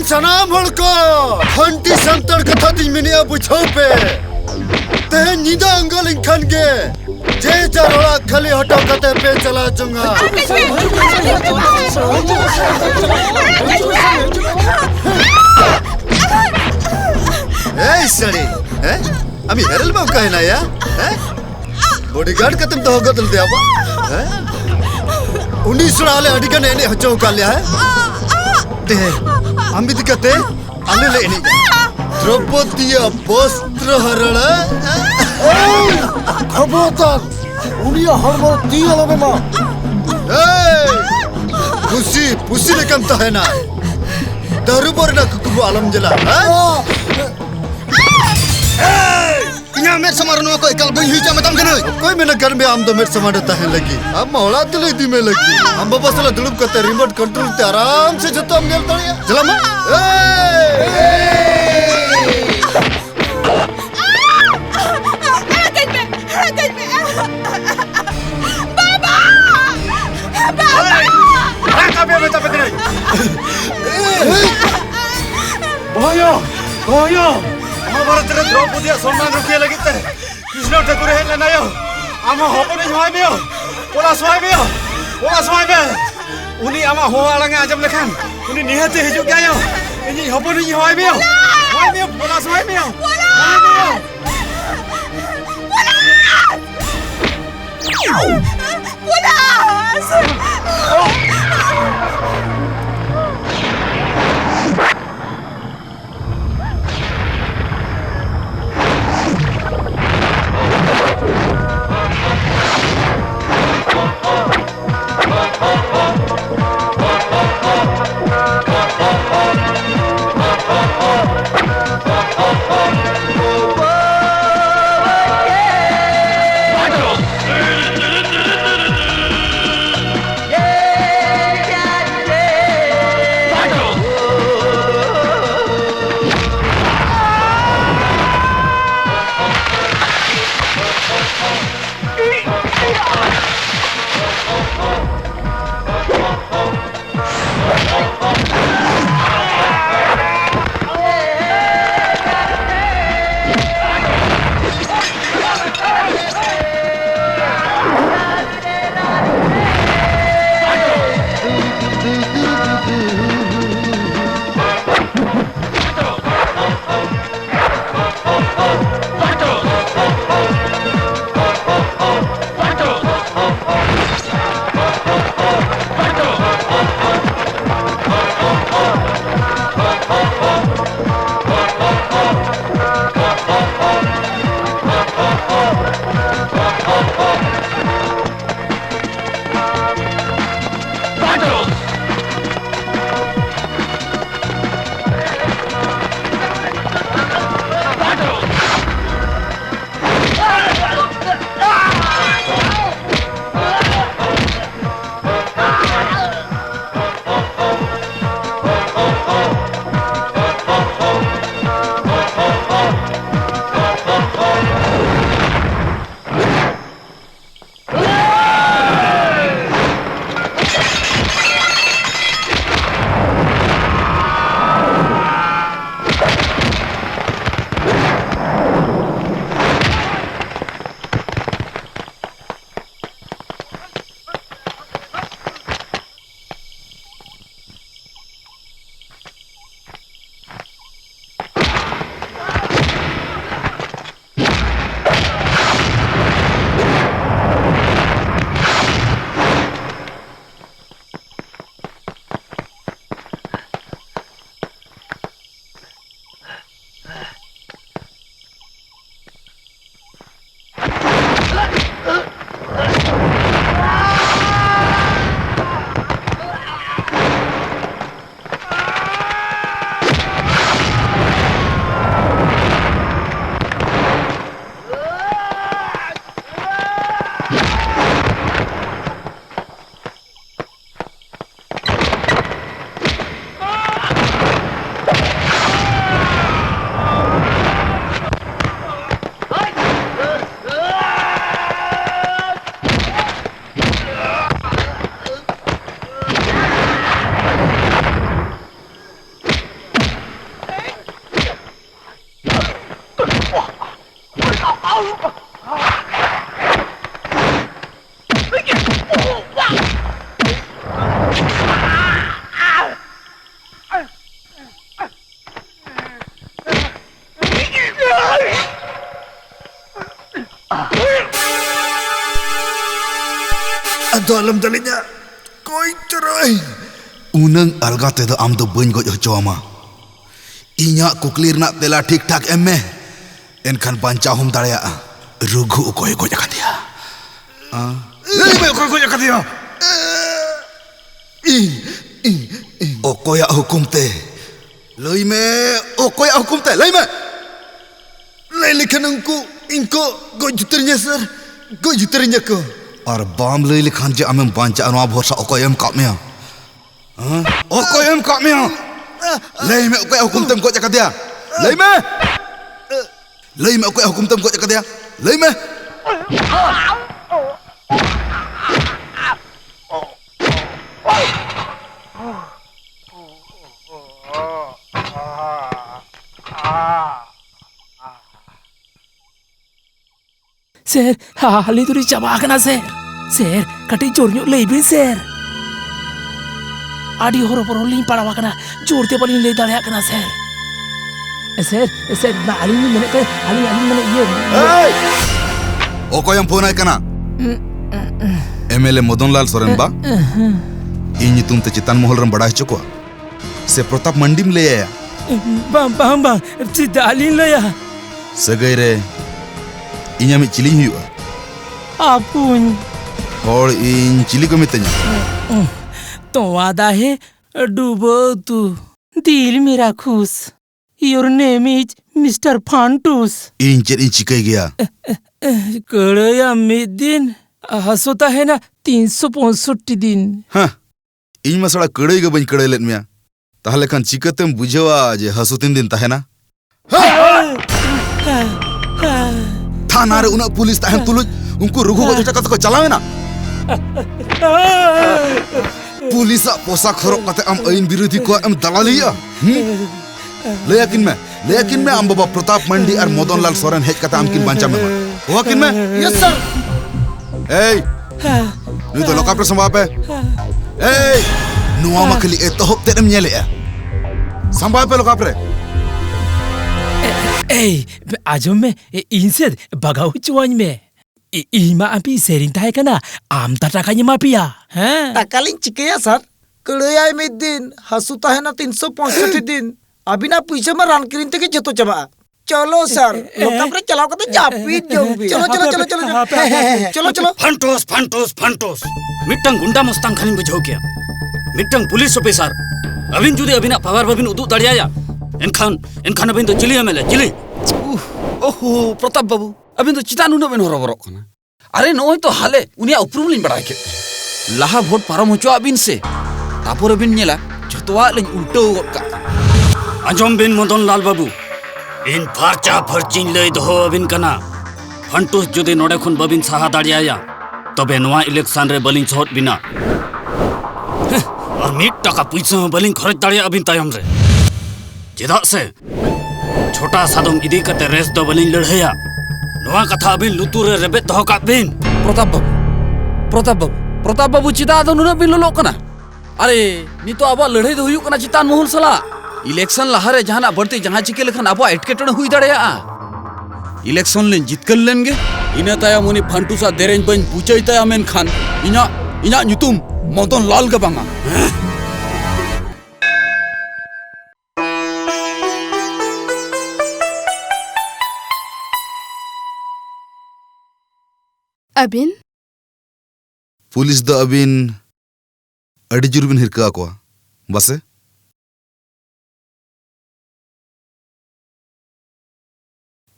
सनाम हड़को हंटी संतर कथा दिमिनिया बुझो पे ते निदा अंगल इंखन के जे चारोला खली हटो कते पे चला चुंगा ए सड़ी हैं अमी हेरल बाव कहना या हैं बॉडीगार्ड का तुम तो होगा तुम दिया बा हैं 19 वाले अडिगन एने हचो का लिया है ते अमी दिक्कते आले ले नहीं द्रौपदीया वस्त्र हरण खबरदार उनिया हरमो दिया लगे मां पुसी ने कम तो है ना दारू पर ना कुकु आलम जला इन्हें मेरे समारोह को एकल कोई हिचा में तम कनो कोई मेरे घर में आम तो मेरे समारोह तहन लगी अब मौला तले दी में लगी हम बाबा साला दुलुप करते रिमोट कंट्रोल ते आराम से जतो हम गेल तड़िया चला मां भाइयों हमारा तेरे द्रौपदी सम्मान रुकिए लगी ते कृष्ण ठाकुर है लेना यो आमा होपने जोय बियो पोला सोय बे उनी आमा हो आलंगे आजम लेखान उनी निहते हिजु गया यो इनी होपने जोय बियो पोला सोय बियो Dalam dalinya koi cerai. Unang alga te do am do bain goj hocho ama. Inya kuklir nak tela ठीक ठाक emme. Enkan banca hum darea. Rugu ukoi goj akadia. Lei me ukoi goj akadia. Okoya hukum te. Lei me okoya hukum te. Lei me. Lei likan ingko goj juternya sir. Goj juternya ko. और balm ले लिखान जे अमें बांचा अनवा भरोसा ओकोयम कामिया ओकोयम कामिया ले में ओकोय हुकुम तम को जका दिया ले में ओकोय हुकुम तम को जका दिया ले में Sir, hali tu dicoba kena sir, kati jornya lebih sir. Adi horo-horo ling pada wakana, jor tiap paling lebih dah kena sir, nah ali ni mana ke, ali mana iya. Hey, okoyam phone ay kana. MLA Modonlal Soren ba? Ini तुम ते चितान मोहल रम बड़ा चुको से प्रताप मंडीम ले आया Bang, tidak alin lah ya. सगई रे इnya mi chilli हुआ Apun. और इन चिली को मितnya तो वादा है डूबो तू दिल मेरा खुश. Your name is Mr. Fantus. इन चेर इन चिकाई गया कड़या में दिन हंसोता है ना 365 दिन. हाँ इन मसला कड़ई के बन कड़ई लेट मिया ताहले खान चिकतेम बुझेवा जे हसुतिन दिन ताहे ना थाना रे उना पुलिस ताहन तुलुज उनको रुगु को जटा को चलावे ना पुलिसा पोशाक खरोक कते am ain विरोधी को am दलालिया लेकिन मैं am बाबा प्रताप मंडी और मदनलाल सोरेन हेज कते am किन बांचा में हो किन में यस सर ए नु तो लोका पर संभापे ए नुआ मखली ए तो होप तेरम nyele ya संभापे लोका पर आजम में इनसे बगाऊ चुवान में इमा अभी सेरिंग ताहे कना आम तटाकाnya mafia हैं takaling चिकया सर कड़ाई में दिन हंसुता है ना 365 दिन अभी ना पीछे में रान किरिन तक जतो चबा चलो सर लोका पर चलाओ कते जापीत जोबी चलो फंटोस मिट्टंग गुंडा मुस्तांग खानी बुझाओ क्या मिट्टंग पुलिस ऑफिसर अबिन जुदे अबिना पावर बबिन उदु दड़िया एनखान अबिन तो चिली एमएलए चिली ओहो प्रताप बाबू अबिन तो चितानु न बेन हरबरक कना अरे नोय तो हाले उनिया उपरुम लिन बड़ाय के लाहा भोट पारम होचो अबिन से तापर अबिन नेला जतवा लिन उल्टो का आजम बिन मदन लाल बाबू इन फारचा फरचिन लय दो अबिन कना फंटोस जुदे नोडे खुन बबिन साहा दड़िया तबे नवा इलेक्शन रे बलिंग छहट बिना और मिट टका पैसा में बलिंग खरच दड़िया अबिन तायम रे चेदा से छोटा सादम इदी कते रेस दो बलिंग लड़हया नवा कथा अबिन लुतुर रे रेबे दो का बिन प्रताप बाबू चिता दो नुना बिन लोलो कना अरे नी तो अब लड़ाई दो हुयु कना चितान मोहल सला इलेक्शन लहारे जहाना बढ़ते जहां चिके लेखन अब एटकेटण हुई दड़या इलेक्शन लेन जितकल लेनगे इना ताया मुनि फंटुसा देरेन बन बुचै ताया मेन खान इना नुतुम मदन लाल के बांगा अबिन पुलिस द अबिन अड़ी जुरबिन हिरका को बसे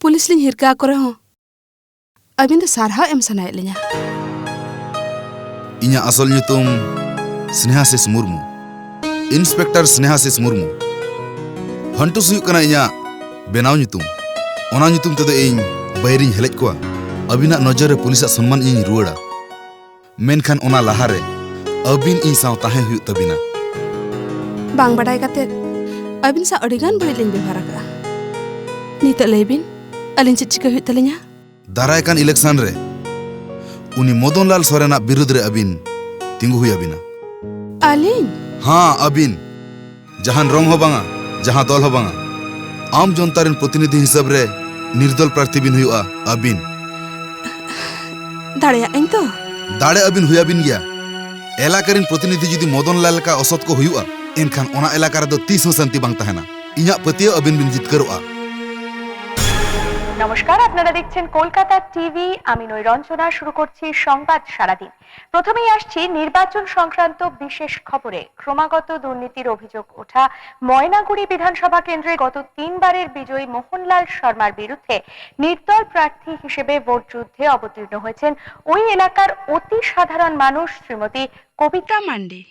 पुलिस लिंग हिरका करे हो अबिन तो सारहा एम सनाय लिया इnya asal nyutum Snehasis Murmu Inspektor Snehasis Murmu Fantus huyuk kana inya benaw nyutum ona nyutum tedo ing bayriñ helej ko abina nojore pulisak सम्मान ing ruada menkhan ona lahare abin ing saw tahe huyuk tabina bang badai kate अबिन सा अडिगान बड़ी लिंग व्यवहार का नीत लेबिन अलिन चिचिका हुई तलिnya दारायकान election रे उनी मदनलाल सोरेना विरुद्ध रे अबिन तिंगु हुई अबिना अलिन हाँ अबिन जहां रंग हो बांगा जहां दल हो बांगा आम जनता रेन प्रतिनिधि हिसाब रे निर्दल प्रार्थी बिन हुआ अबिन दाड़िया इन तो दाड़े अबिन हुई अबिन गया एलाका रेन प्रतिनिधि जुदी मदनलाल का असत को हुआ एनखान ओना एलाका रे दो 30 शांति बांग तहना इया पतियो अबिन बिन जितकरोआ নমস্কার, আপনারা দেখছেন কলকাতা টিভি। আমি নৈরঞ্জনা। শুরু করছি সংবাদ সারাদিন। প্রথমেই আসছি নির্বাচন সংক্রান্ত বিশেষ খবরে। ক্রমাগত দুর্নীতির অভিযোগ ওঠা ময়নাগুড়ি বিধানসভা কেন্দ্রে গত 3 বারের বিজয়ী মোহনলাল শর্মার বিরুদ্ধে নির্দল প্রার্থী হিসেবে ভোট যুদ্ধে অবতীর্ণ হয়েছেন ওই এলাকার অতি সাধারণ মানুষ শ্রীমতী কবিতা मांडे।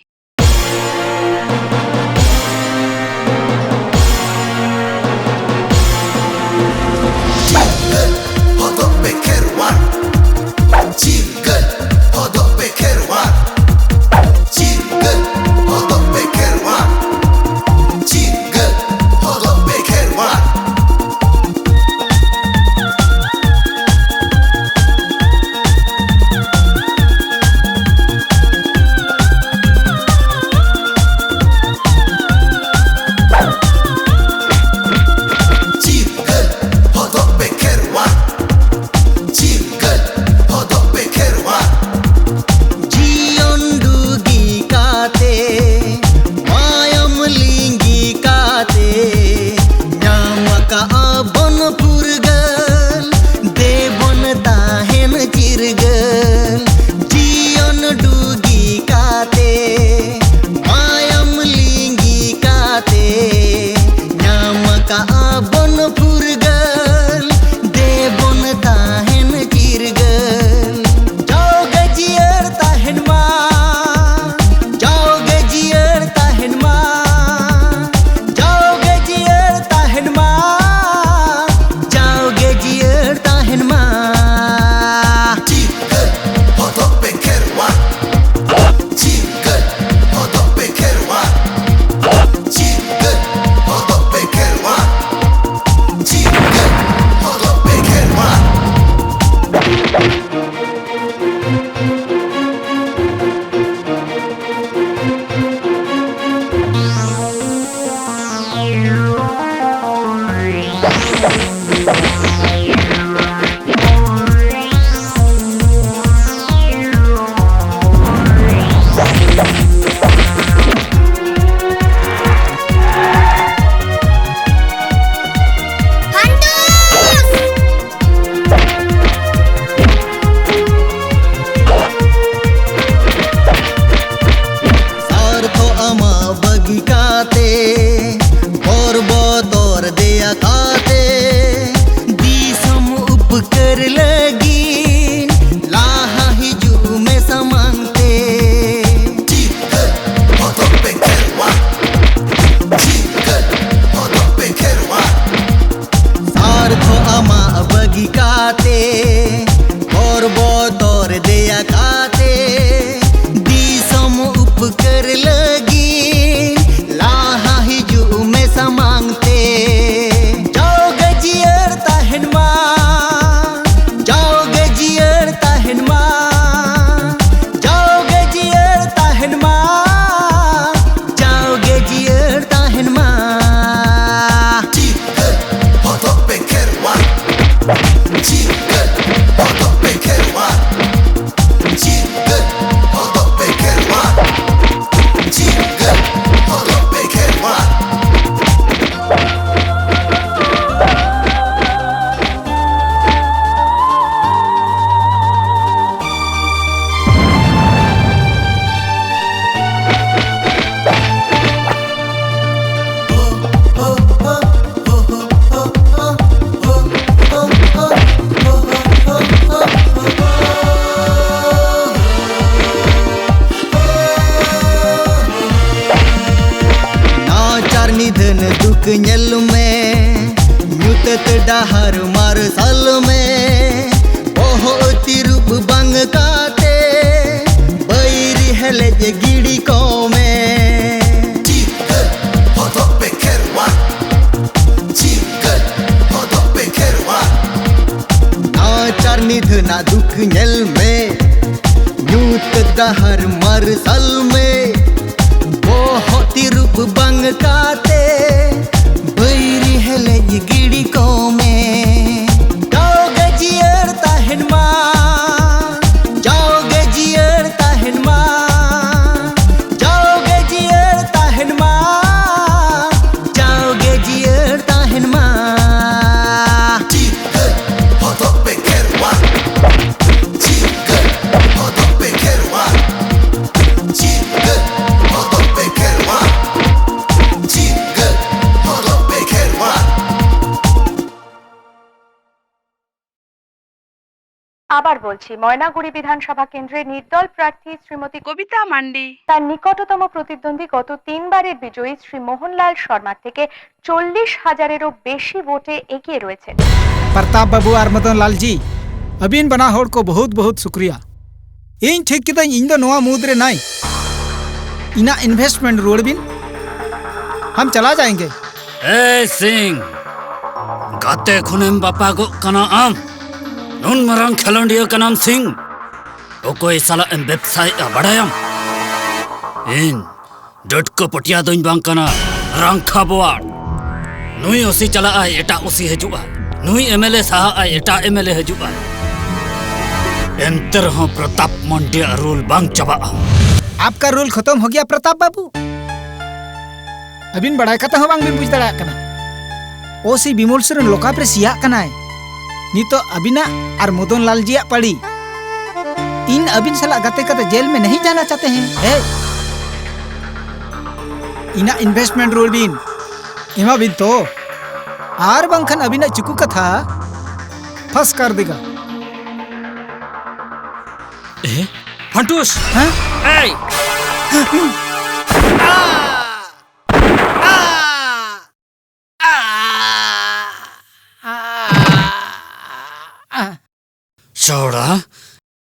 निधना दुख नेल में न्यूत दहर मरसल में बहुत रूप बंग काते बैरी हेले गिड़ी को में जाओगे जियर ताहन मा जाओगे जियर ताहन मा जाओगे जियर ताहन मा जाओगे जियर ताहन मा আবার বলছি, ময়নাগুড়ি বিধানসভা কেন্দ্রের নির্দল প্রার্থী শ্রীমতী কবিতা মান্ডি তার নিকটতম প্রতিদ্বন্দ্বী গত 3 বারের বিজয়ী শ্রী মোহনলাল শর্মার থেকে 40,000-এরও বেশি ভোটে এগিয়ে রয়েছে। प्रताप बाबू और मदन लाल जी अबीन बना होड़ को बहुत बहुत शुक्रिया। इन ठीक किता इन दो नोआ मुद्रे नाई इना इन्वेस्टमेंट रोड बिन हम चला जाएंगे। ए सिंह गाते खुनेम बापा को कना आम नुन मरंग खिलौंडियों का नाम सिंह ओकोई साला एम वेबसाइट बढ़ायम इन डट को पटिया दोइन बांग कना रंखा बोआर नुई उसी चला आए एटा उसी हजुआ नुई एमएलए साहा आए एटा एमएलए हजुआ एंतर हो प्रताप मंडिया रूल बांग चबा आपका रूल खत्म हो गया प्रताप बाबू। अबिन बड़ाई कथा हो बांग बिन बुझ दड़ा कना ओसी बिमोल सरन लोका प्रे सिया कना है नितो अबिना और मदन लाल जी पड़ी इन अबिन सला गाते कते जेल में नहीं जाना चाहते हैं है इना इन्वेस्टमेंट रोल बिन इमा बिन तो आर बंखन अबिना चुकू कथा फंस कर देगा। ए फंटूस हाँ? ए चौड़ा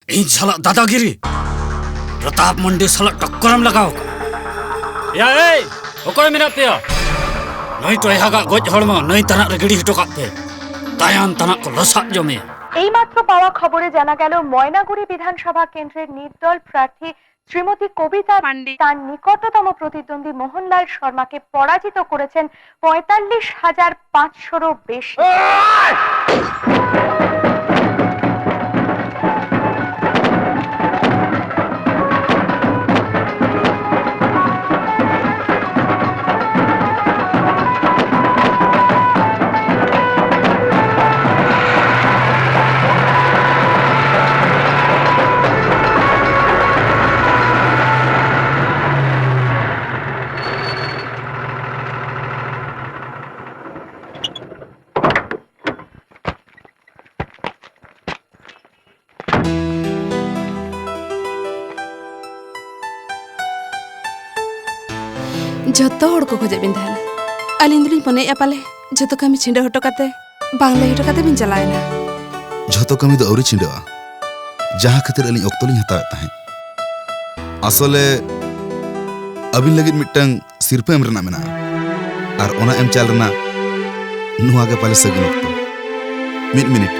इन साला दादागिरी प्रताप मंडी साला टक्करम लगाओ या ए ओकोय मिना पे नई तो यहागा गोज हड़मा नई तना रे गिड़ी हटो पे तायाम तना को लसा जमे। এইমাত্র পাওয়া খবরে জানা গেল ময়নাগুড়ি বিধানসভা কেন্দ্রের নির্দল প্রার্থী শ্রীমতী কবিতা মান্ডি তার নিকটতম প্রতিদ্বন্দ্বী মোহনলাল শর্মাকে পরাজিত করেছেন 45,500-রও বেশি। जतो होड़ को खोजे बिन थाना अलिंग दुलिंग पने पाले जतो कमी छिंडे हटो काते बांग्ला हटो काते बिन चलायना झतो कमी दो औरी छिंडवा जहां खातिर अली ओक्तोलिंग हतावे ताहे असले अबिन लगित मिटंग सिरपे एम रना मेना और ओना एम चाल रना नुआ के पाले सगुन ओक्तो मिड मिनिट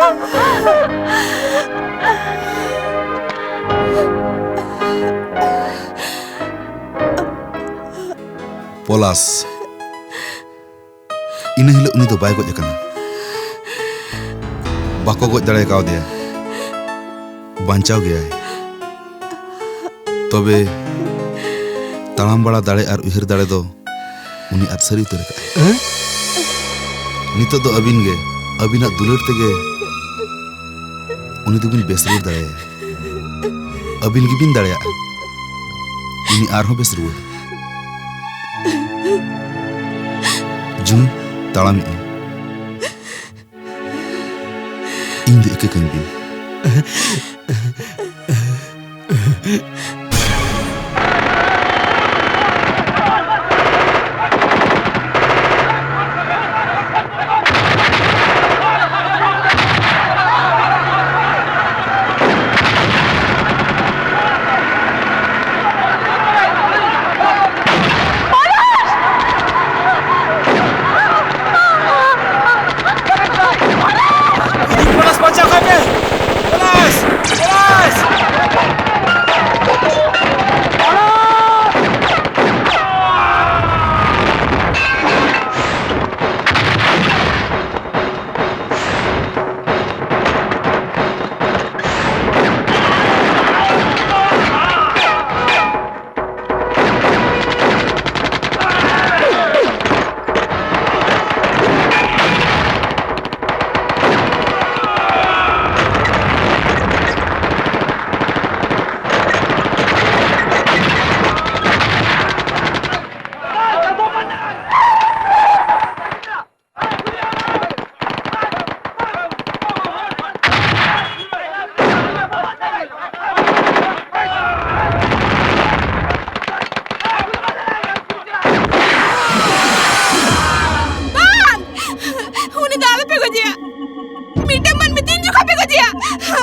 पलास इन हिल उनी तो बाय गज अकना बाको गज दाड़े कावदिया बांचाव गया है तबे तालाम बड़ा दाड़े और उहिर दाड़े दो उनी अतसरी उतर का नितो दो अबिन गे अबिना दुलर तेगे उनी दुबिन बेसरूर दाड़े अबिन गिबिन दाड़े उनी आरहो बेसरूर जुन तालाम इन दो इके कहीं बिन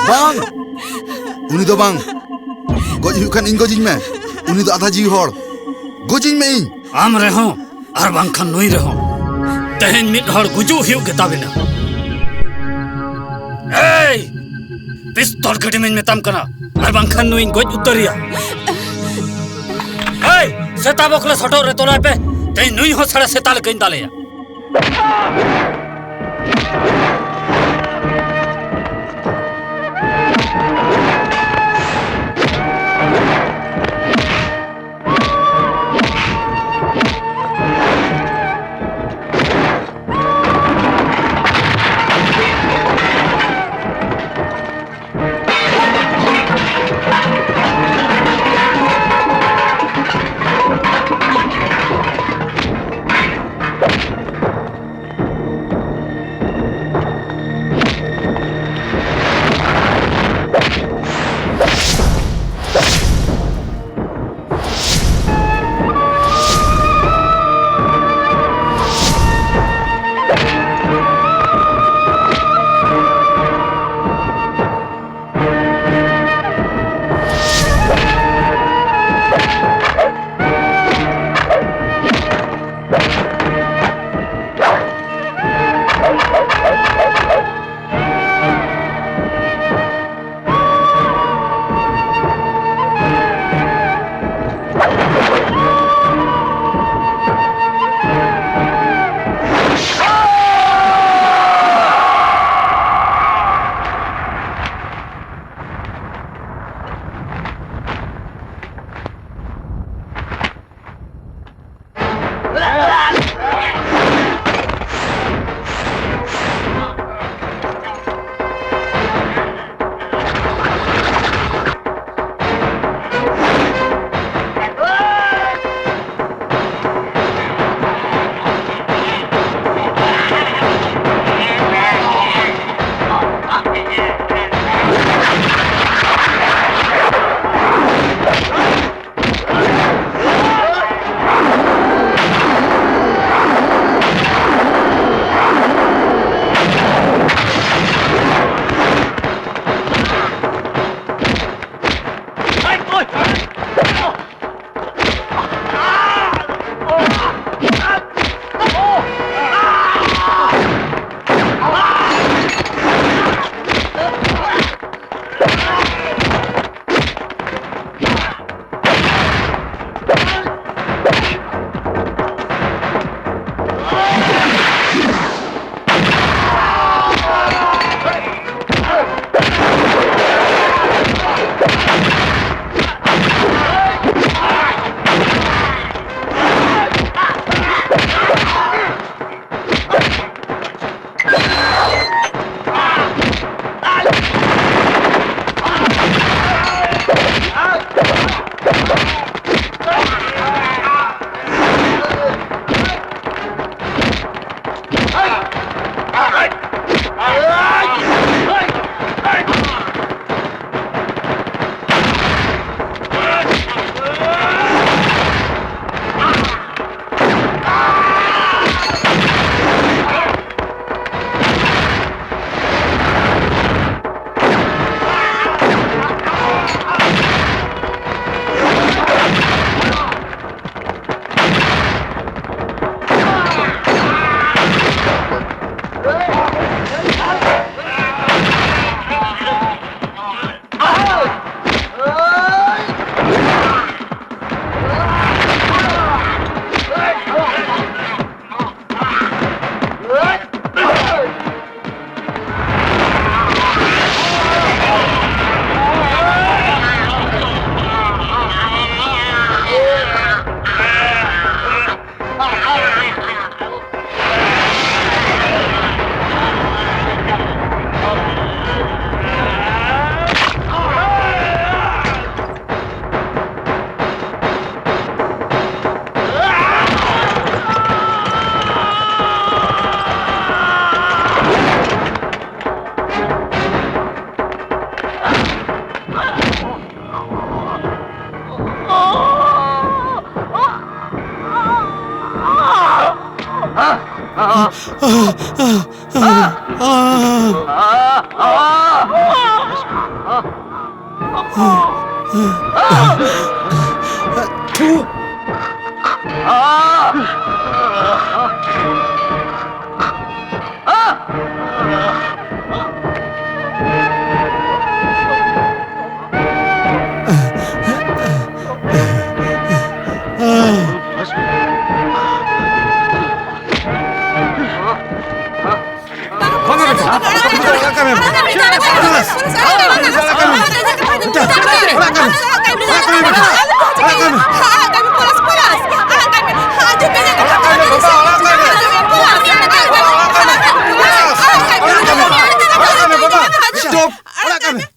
bang uni do bang goj hu kan ing gojing me uni do adha ji hor gojing me ing am reho ar bang khan nui reho tehen mit hor guju hiu getabina hey pistol kadimin metam kana ar bang khan nui goj uttaria hey seta bokla soto re tola pe te nui ho sara setal kain daleya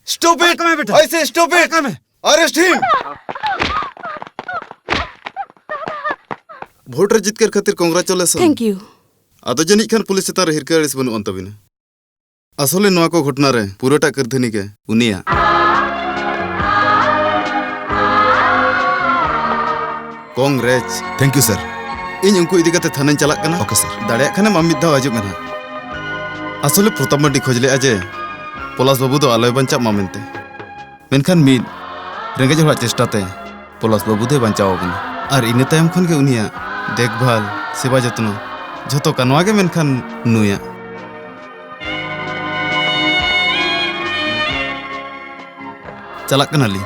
Stop it! I say stop it! Arrest him! Vote रे जितकर खातिर congratulation thank you आदो जनिक Khan police चेतान रे हिरका अड़िस बनु अन तबिना असले नोआ को घटना रे पूराटा करधनी के उनिया कांग्रेच थैंक यू सर इन उनको इदी कते थाने चलाक कना ओके सर दाड़िया खाने मामिद दा आजु कना असले प्रताप मड्डी खोजले अजे पलास बाबू दो आलोय बंचा मामेनते मेनखान मीद रेंगेज हड़ा चेष्टाते पलास बाबू दे बंचाव कना और इन तायम खन के उनिया देखभाल सेवा जत्न झतो कनवा के मेनखान नुया चलाक कना ली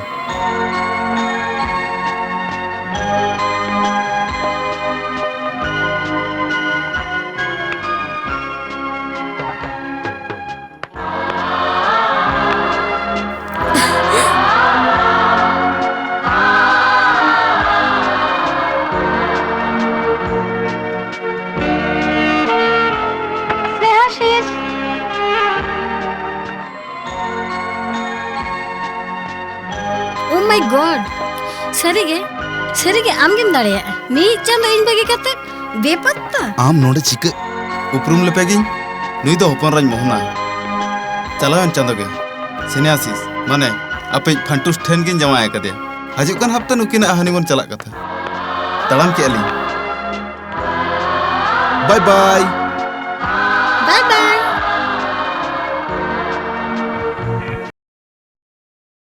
Oh my god. Sarige amgem darea. Mi chando in bagi kate bepatta. आम नोडे चिक उपरुम लेपेगिन नुई दो होपन राज मोहना चलावन चंदो के सिनेसिस माने आपे फंटुस ठेन गिन जमा एकदे हजु कन हफ्ता नुकिन हनीमून चला कथा तड़ाम के अली बाय बाय Bye bye.